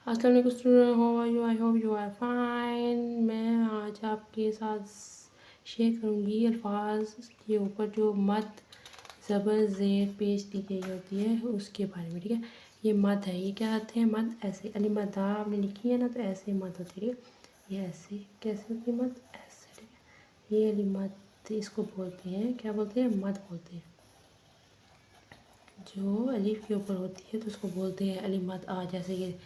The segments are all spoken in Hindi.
अस्सलाम वालेकुम student, how are you? I hope you are fine. मैं आज आपके साथ शेयर करूँगी अल्फाज के ऊपर जो मद ज़बर ज़ेर पेश दी गई होती है उसके बारे में। ठीक है, ये मद है। ये क्या आते हैं? मद ऐसे अली मदा आपने लिखी है ना, तो ऐसे मद होती है। ये ऐसे कैसे होती है? मद ऐसे। ठीक है, ये अली मद इसको बोलते हैं, क्या बोलते हैं? मद बोलते हैं। जो अलीफ के ऊपर होती है तो उसको बोलते हैं अली मद आ। जैसे ये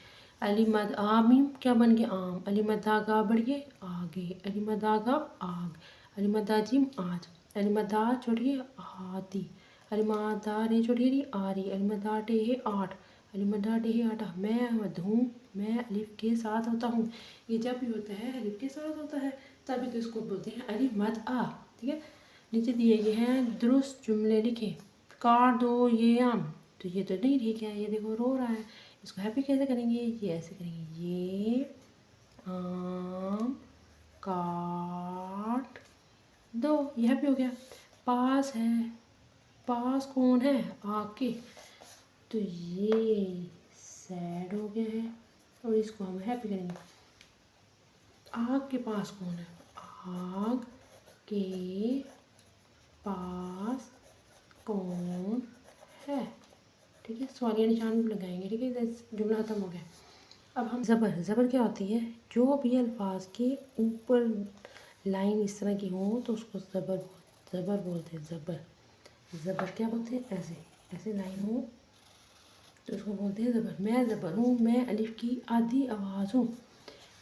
अली मद आ मीम क्या बन गया? आम। अली मद आगा बढ़िए आगे। अली मद आगा आग। अली मद जिम आज। अली मद आ छोड़िए आती। अली मद रे छोड़िए री आ रही। अली मद टे है आठ। अली मद टे है आटा। मैं मद हूँ, मैं अलिफ के साथ होता हूँ। ये जब भी होता है अलिफ के साथ होता है तभी तो इसको बोलते हैं अली मद आ। ठीक है, नीचे दिए गए हैं दुरुस्त जुमले लिखें। काट दो ये आम, तो ये तो नहीं ठीक है। ये देखो रो रहा है, इसको हैप्पी कैसे करेंगे? ये ऐसे करेंगे, ये आम काट दो, ये हैप्पी हो गया। पास है, पास कौन है? आके, तो ये सैड हो गया है और इसको हम हैप्पी करेंगे। आग के पास कौन है? आग के पास कौन है? ठीक है, सवालिया निशान भी लगाएंगे। ठीक है, जुमला खत्म हो गया। अब हम ज़बर, ज़बर क्या होती है? जो भी अल्फाज के ऊपर लाइन इस तरह की हो तो उसको ज़बर बोलते हैं। ज़बर, ज़बर क्या बोलते हैं? ऐसे ऐसे लाइन हो तो उसको बोलते हैं ज़बर। मैं ज़बर हूँ, मैं अलिफ की आधी आवाज़ हूँ।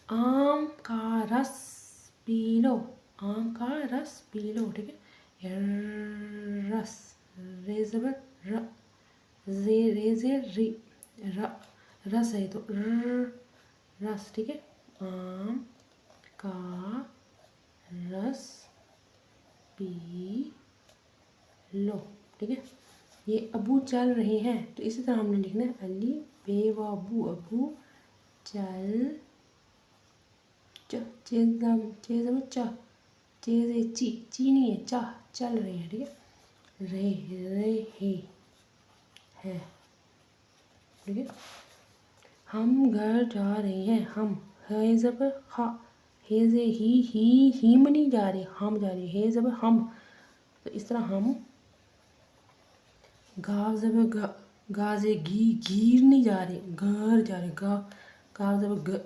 आम का रस पी लो, आम का रस पी लो। ठीक है, रस, रे ज़बर र, जे रे जे री, रस है तो रस। ठीक है, आम का रस पी लो। ठीक है, ये अबू चल रहे हैं तो इसी तरह हमने लिखना है अली बे व अबू। अबू चल चेज चेज ची नहीं है, चा चल रहे हैं। ठीक है, रहे है। ठीक है, हम घर जा रहे हैं। हम है ज़बर हा, हे जे ही में नहीं जा रहे, हम जा रहे। हे ज़बर हम, तो इस तरह हम। गाव ज़बर गा, गाजे गीर नहीं जा रहे, घर जा रहे। गाव ज़बर ग,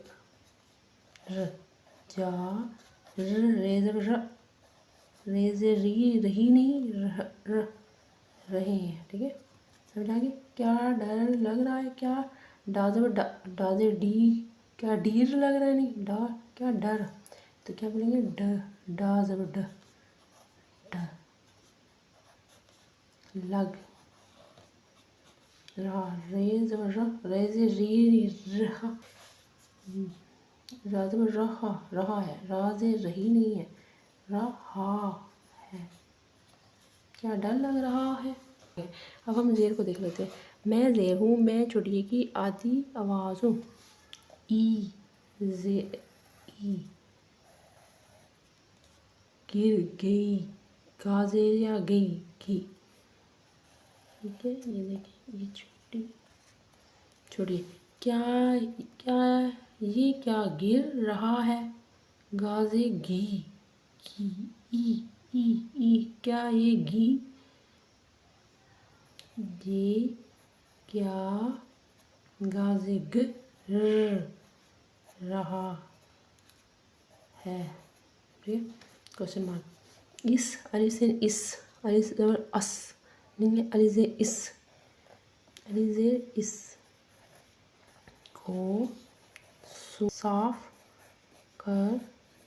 र, जा रे ज़बर र, रे जे रही नहीं रहे हैं। ठीक है, समझ आ गई? क्या डर लग रहा है? क्या डा ज़बर डाजे डी, क्या डीर लग रहा है? नहीं, डा क्या डर, तो क्या बोलेंगे? डा ज़बर ड लग रहा। रे ज़बर रे से रहा, रा ज़बर रहा है। रा से रही नहीं है, रहा है। क्या डर लग रहा है? अब हम ज़ेर को देख लेते हैं। मैं ज़ेर हूँ, मैं चुटिए की आधी आवाज़ हूँ। ई जे ई, गिर गई, गाजे या गई की। ठीक है, ये देखिए, ये छोड़िए। क्या क्या ये क्या गिर रहा है? गाजे घी की, ई क्या ये घी, ये क्या गाजे ग रहा है? ठीक है, क्वेश्चन मार्क। इस अली से इस, अली से अस नहीं है, अली से इस, अली से इस को साफ कर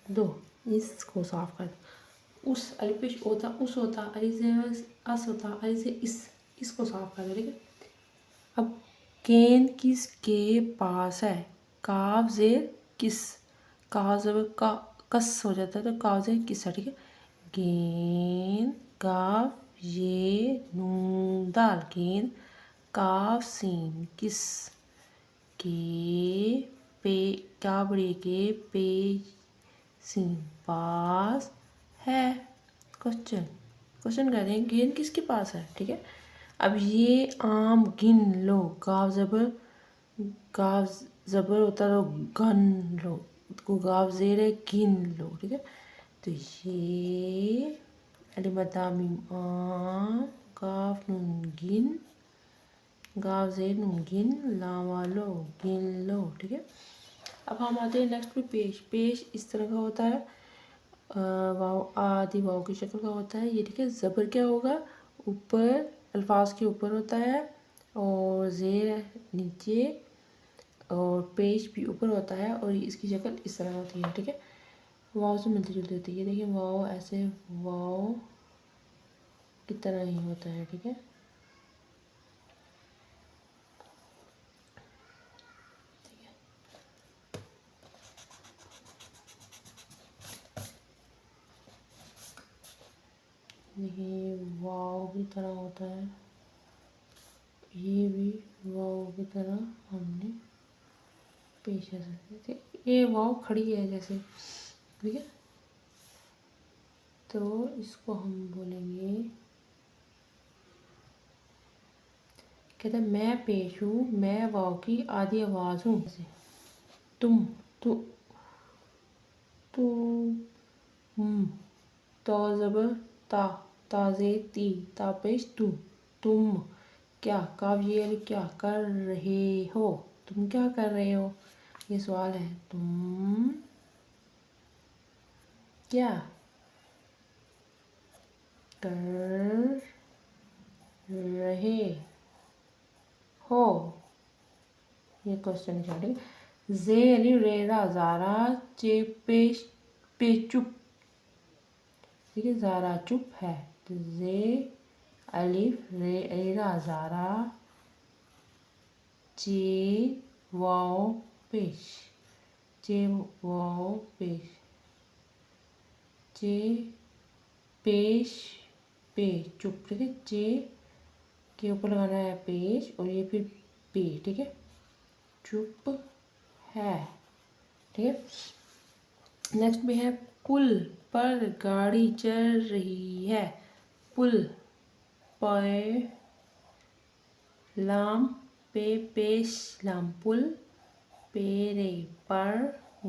दो, इसको साफ कर दो। उस अलिफ पेश होता, उस होता, अली से अस होता, अली से इसको साफ कर दो। ठीक है, अब गेंद किसके पास है? काफ से किस, काफ से का कस हो जाता है तो काफ से किस है। ठीक है, गेंद काफ ये नून दाल, गेंद काफ सीन किस के पे, क्या बड़े के पे सीन पास है। क्वेश्चन क्वेश्चन कर रहे हैं गेंद किसके पास है। ठीक है, अब ये आम गिन लो। गाव ज़बर गाव ज़बर होता तो गन लो, को गाफ ज़ेर है गिन लो, ठीक है। तो ये अलिफ मद्दा मीम गाफ नून गिन, गाफ ज़ेर नून गिन, लाम वालो गिन लो, ठीक है। अब हम आते हैं नेक्स्ट पे पेश। पेश इस तरह का होता है, वाव आदि वाव की शक्ल का होता है ये, ठीक है। ज़बर क्या होगा, ऊपर अल्फाज के ऊपर होता है और ज़ेर नीचे, और पेश भी ऊपर होता है, और इसकी शक्ल इस तरह होती है, ठीक है। वाव से मिलती जुलती होती है, देखिए वाव ऐसे वाव की तरह ही होता है, ठीक है। देखिए वाव की तरह होता है, ये भी वाव की तरह हमने पेश कर सकते थे। ये वाव खड़ी है जैसे, ठीक है। तो इसको हम बोलेंगे, कहते हैं मैं पेश हूँ, मैं वाव की आधी आवाज़ हूँ। तुम, तु तु तो ज़बर ता, ताज़े ती, तापेश तू, तुम क्या, काफ ये अलिफ क्या कर रहे हो, तुम क्या कर रहे हो, ये सवाल है। तुम क्या कर रहे हो, ये क्वेश्चन है, ठीक है। जे अलिफ रेरा ज़ारा चे पेश पे चुप, ठीक है। ज़ारा चुप है, तो जे अलिफ रेरा ज़ारा चे वाव पेश, चे वाव पेश, चे पेश पे चुप, ठीक है। चे के ऊपर लगाना है पेश और ये फिर पे, ठीक है। चुप है, ठीक है। नेक्स्ट में है पुल पर गाड़ी चल रही है, पुल पे लाम पे पेश लाम, पुल पेरे पर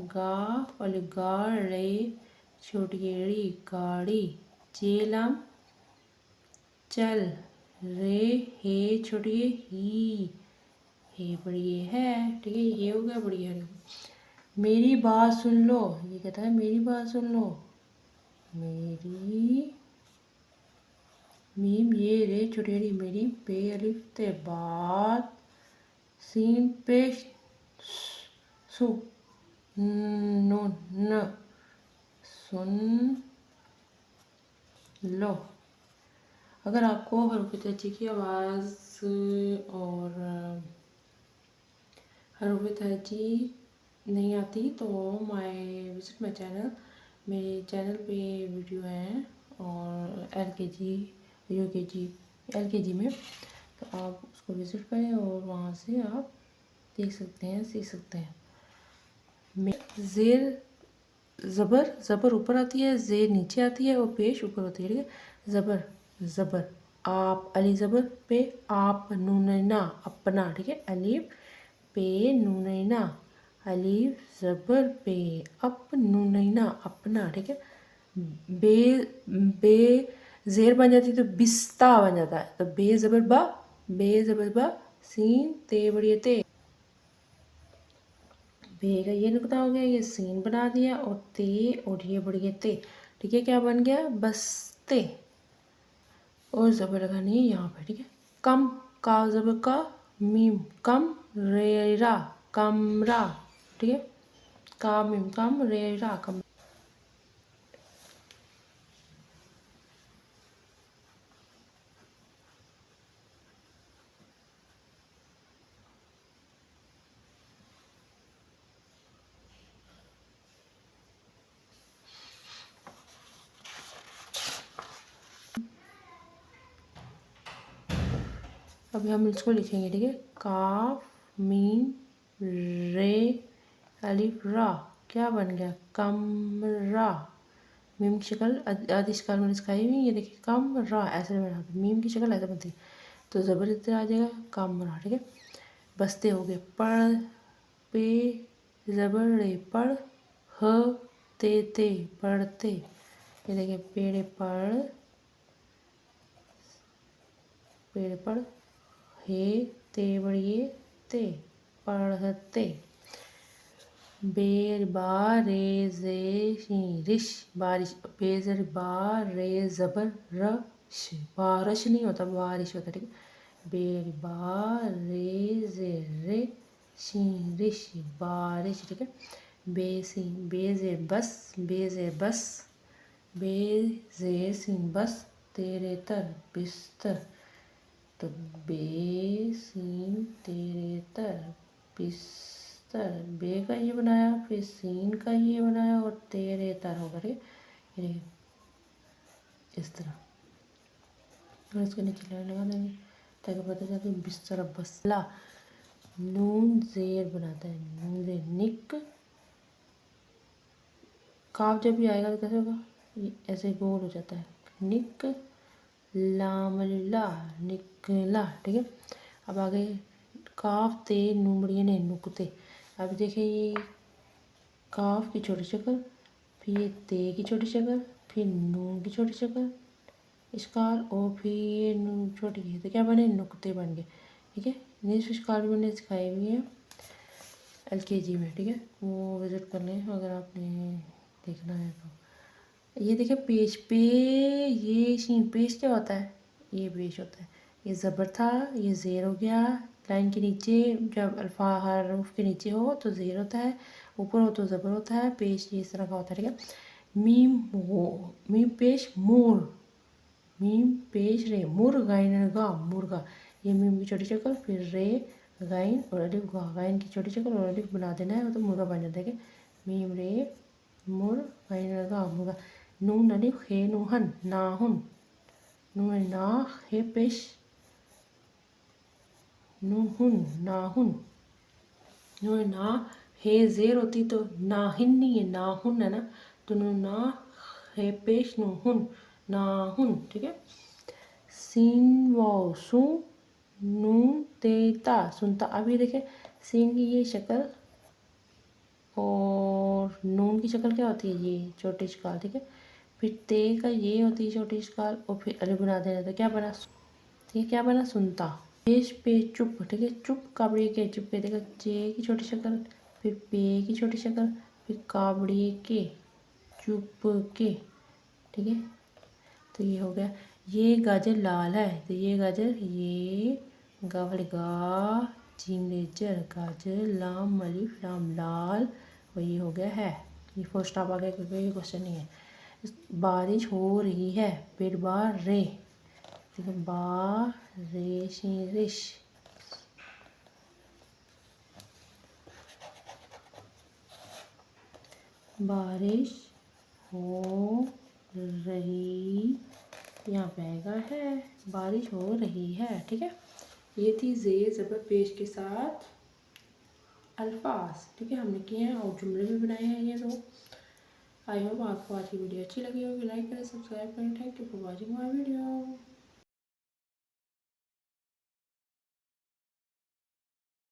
गा और गा रे छोटी री गाड़ी, जेलाम चल, रे हे छोटी ही, हे बड़ी है, ठीक है। ये हो गया बढ़िया। मेरी बात सुन लो, ये कहता है मेरी बात सुन लो, मेरी मीम ये रे छोटी री मेरी, पे अलिफ ते बात, सीन पेश सु नो न, सुन लो। अगर आपको हरूफ तहजी की आवाज़ और हरूफ तहजी नहीं आती तो विजिट माई चैनल, मेरे चैनल पे वीडियो हैं, और LKG UKG LKG में, तो आप उसको विज़िट करें और वहाँ से आप देख सकते हैं, सीख सकते हैं। ज़ेर ज़बर, ज़बर ऊपर आती है, ज़ेर नीचे आती है और पेश ऊपर होती है, ठीक है। ज़बर ज़बर आप, अली ज़बर पे आप, नूनैना अपना, ठीक है। अलिफ पे नूनैना, अलिफ ज़बर पे अप, नूनैना अपना, ठीक है। बे बे ज़ेर बन जाती है तो बिस्ता बन जाता है, तो बे ज़बर बा, बे ज़बर बा, सीन ते बड़ी ते, बे का ये नुकता हो गया, ये सीन बना दिया, और ते और ये बढ़िया ते, ठीक है। क्या बन गया, बस्ते, और ज़बर लगानी है यहाँ पे, ठीक है। कम का ज़बर का, मीम कम, रेरा कमरा, ठीक है। का मीम कम, रेरा कम। अभी हम इसको लिखेंगे, ठीक है। काफ मीम रे अलिफ रा, क्या बन गया, कमरा। मीम की शक्ल आधी शक्ल मैंने सिखाई हुई, ये देखिए कमरा ऐसे बना, मीम की शक्ल ऐसे बनती है, तो ज़बर इधर आ जाएगा, कमरा, ठीक है। बस्ते हो गए, पढ़ पे ज़बर रे पढ़, ह ते पढ़ते। ये देखिए पेड़ पढ़, हे ते बड़िए ते पढ़ते। बेर बा रे जे शी रिश बारिश, बेजर बा रे ज़बर रश, बारिश नहीं होता बारिश होता, ठीक है। बेर बा रे जे रे शी रिश बारिश, ठीक है। बेसी बेजे बस, बेजे बस, बेजे सी बस तेरे तर बिस्तर। तो बेसीन तेरे तर बिस्तर, बे का ये बनाया, फिर सीन का ये बनाया और तेरे तर होगा, ठीक है। ये इस तरह और इसके नीचे लाइन लगा देंगे ताकि पता चले कि बिस्तर बसला। नून जेर बनाता है, नून जेर निक, काफ जब भी आएगा तो कैसे होगा, ये ऐसे गोल हो जाता है, निक लामला निकला, ठीक है। अब आगे काफ ते नून बड़िए ने नुकते। अब देखिए ये काफ की छोटी शक्ल, फिर ये ते की छोटी शक्ल, फिर नून की छोटी शक्ल इश्काल और फिर ये नून छोटी है तो क्या बने, नुकते बन गए, ठीक है। निस्फ इश्काल भी मैंने सिखाई हुई है LKG में, ठीक है, वो विज़िट कर लें अगर आपने देखना है तो। ये देखिए पेश पे, ये शीन पेश क्या होता है, ये पेश होता है। ये ज़बर था, ये ज़ेर हो गया। लाइन के नीचे जब अल्फा हरूफ के नीचे हो तो ज़ेर होता है, ऊपर हो तो ज़बर होता है। पेश ये इस तरह का होता है, ठीक है। मीम पेश मोर, मीम पेश रे मुर गाइन गा मुर्गा, ये मीम की छोटी शक्ल, फिर रे गाइन और अलिफ गा, गाइन की छोटी शक्ल और अलिफ बना देना है तो मुर्गा बन जाता है, ठीक है। मीम रे मुर गाइन गा मुर्गा। नून अलिफ हे नूहन नाहुन, नून ना हे पेश नूहुन नाहुन, नून ना हे ज़ेर होती तो नाहिन नहीं है, नाहुन है ना, तो नून ना हे पेश नूहुन नाहुन, ठीक है। सीन वाओ सू नून तेता सुनता। अब ये देखें सीन की ये शक्ल और नून की शक्ल क्या होती है, ये छोटी इश्काल, ठीक है। फिर ते का ये होती है छोटी इश्काल और फिर अलिफ बना देना तो क्या बना, ठीक है, क्या बना सुनता। पेश पे चुप, ठीक है, चुप काबड़ी के चुप पे देखा जे की छोटी शक्ल, फिर पे की छोटी शक्ल, फिर काबड़ी के चुप के, ठीक है। तो ये हो गया। ये गाजर लाल है तो ये गाजर, ये गावड़ गा जिंगरेजर गाजर, लाम अलिफ लाम लाल, और ये हो गया है। ये फुल स्टॉप आ गया क्योंकि ये क्वेश्चन नहीं है। बारिश हो रही है, फिर बा रे, ठीक है, बा रे शी रिश, बारिश हो रही, यहाँ पे आएगा है, बारिश हो रही है, ठीक है। ये थी ज़ेर ज़बर पेश के साथ अल्फाज, ठीक है, हमने किए हैं और जुमले भी बनाए हैं ये दो। आई होप आपको आज की वीडियो अच्छी लगी होगी। लाइक करें, सब्सक्राइब करें। Thank you for watching my video.